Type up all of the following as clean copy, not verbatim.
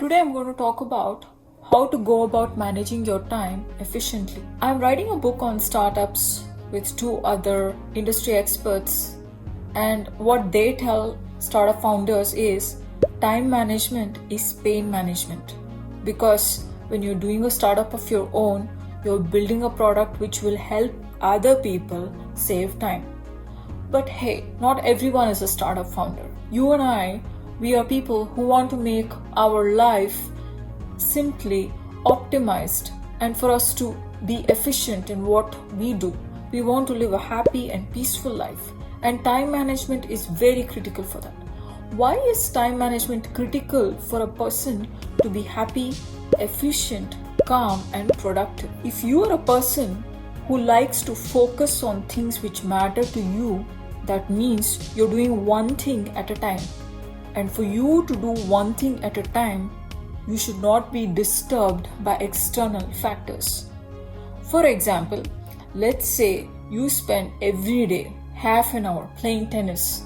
Today I'm going to talk about how to go about managing your time efficiently. I'm writing a book on startups with two other industry experts, and what they tell startup founders is time management is pain management. Because when you're doing a startup of your own, you're building a product which will help other people save time. But hey, not everyone is a startup founder. You and I, we are people who want to make our life simply optimized, and for us to be efficient in what we do. We want to live a happy and peaceful life, and time management is very critical for that. Why is time management critical for a person to be happy, efficient, calm, and productive? If you are a person who likes to focus on things which matter to you, that means you're doing one thing at a time. And for you to do one thing at a time, you should not be disturbed by external factors. For example, let's say you spend every day half an hour playing tennis.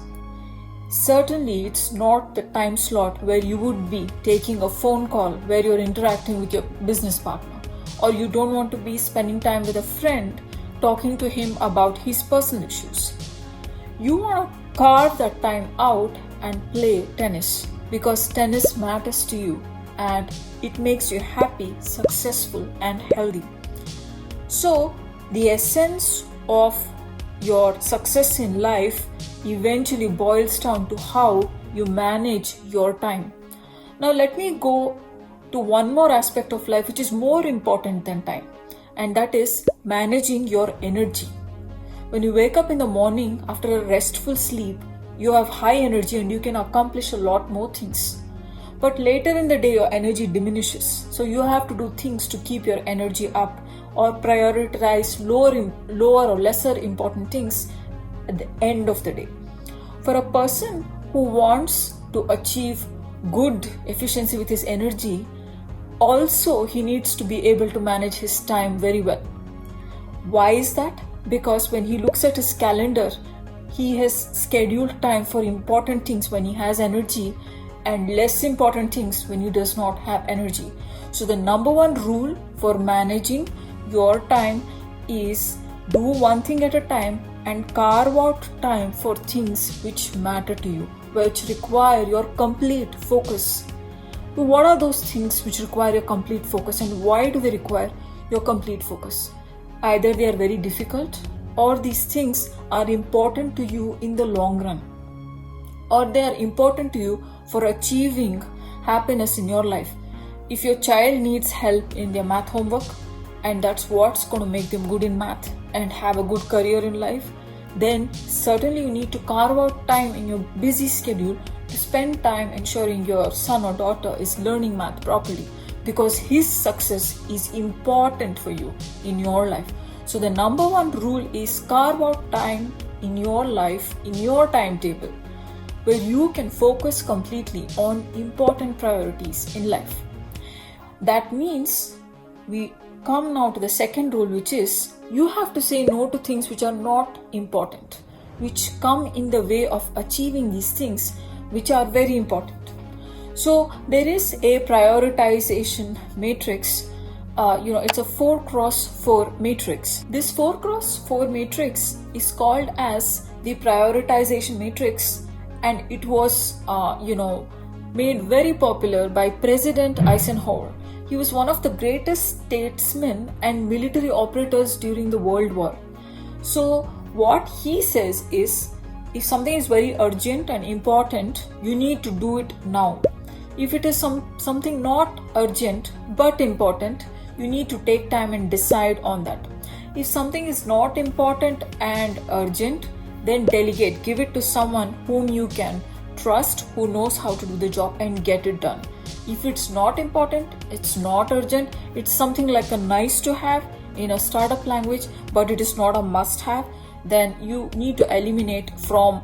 Certainly, it's not the time slot where you would be taking a phone call where you're interacting with your business partner, or you don't want to be spending time with a friend talking to him about his personal issues. You want to carve that time out and play tennis because tennis matters to you and it makes you happy, successful, and healthy. So, the essence of your success in life eventually boils down to how you manage your time. Now, let me go to one more aspect of life which is more important than time, and that is managing your energy. When you wake up in the morning after a restful sleep, you have high energy and you can accomplish a lot more things. But later in the day, your energy diminishes. So you have to do things to keep your energy up, or prioritize lower or lesser important things at the end of the day. For a person who wants to achieve good efficiency with his energy, also he needs to be able to manage his time very well. Why is that? Because when he looks at his calendar, he has scheduled time for important things when he has energy and less important things when he does not have energy. So the number one rule for managing your time is do one thing at a time and carve out time for things which matter to you, which require your complete focus. So what are those things which require your complete focus, and why do they require your complete focus? Either they are very difficult, or these things are important to you in the long run, or they are important to you for achieving happiness in your life. If your child needs help in their math homework, and that's what's going to make them good in math and have a good career in life, then certainly you need to carve out time in your busy schedule to spend time ensuring your son or daughter is learning math properly, because his success is important for you in your life. So the number one rule is carve out time in your life, in your timetable, where you can focus completely on important priorities in life. That means we come now to the second rule, which is you have to say no to things which are not important, which come in the way of achieving these things which are very important. So there is a prioritization matrix. It's a 4x4 matrix. This 4x4 matrix is called as the prioritization matrix, and it was made very popular by President Eisenhower. He was one of the greatest statesmen and military operators during the World War. So what he says is, if something is very urgent and important, you need to do it now. If it is something not urgent but important, you need to take time and decide on that. If something is not important and urgent, then delegate. Give it to someone whom you can trust, who knows how to do the job, and get it done. If it's not important, it's not urgent, it's something like a nice to have in a startup language, but it is not a must have, then you need to eliminate from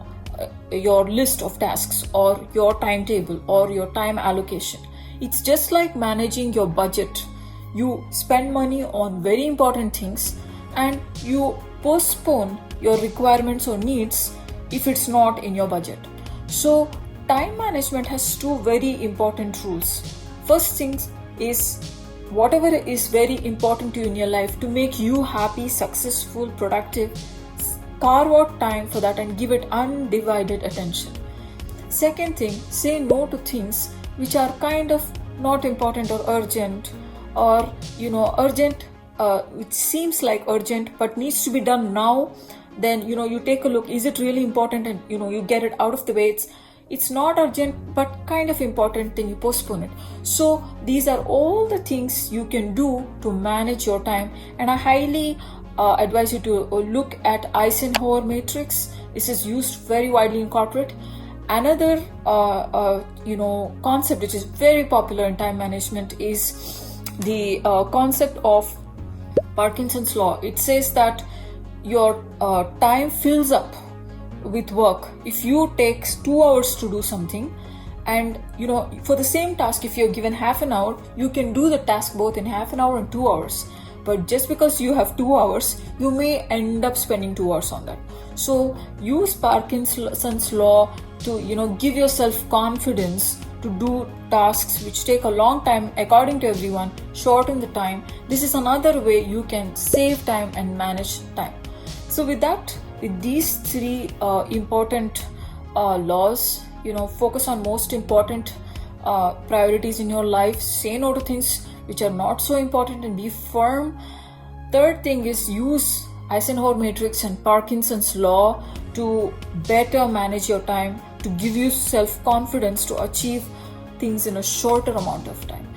your list of tasks or your timetable or your time allocation. It's just like managing your budget. You spend money on very important things and you postpone your requirements or needs if it's not in your budget. So time management has two very important rules. First things is whatever is very important to you in your life to make you happy, successful, productive, carve out time for that and give it undivided attention. Second thing, say no to things which are kind of not important or urgent, or urgent, which seems like urgent but needs to be done now. Then you take a look, is it really important, and you get it out of the way. It's not urgent but kind of important, then you postpone it. So these are all the things you can do to manage your time, and I highly advise you to look at Eisenhower matrix. This is used very widely in corporate. Another concept which is very popular in time management is the concept of Parkinson's law. It says that your time fills up with work. If you take 2 hours to do something, and for the same task, if you're given half an hour, you can do the task both in half an hour and 2 hours. But just because you have 2 hours, you may end up spending 2 hours on that. So use Parkinson's law to give yourself confidence to do tasks which take a long time according to everyone, shorten the time. This is another way you can save time and manage time. So with these 3 important laws, focus on most important priorities in your life, say no to things which are not so important, and be firm. Third thing is use Eisenhower matrix and Parkinson's law to better manage your time, to give you self-confidence to achieve things in a shorter amount of time.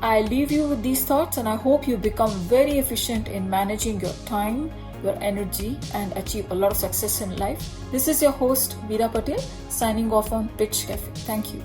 I leave you with these thoughts, and I hope you become very efficient in managing your time, your energy, and achieve a lot of success in life. This is your host, Vida Patil, signing off on Pitch Cafe. Thank you.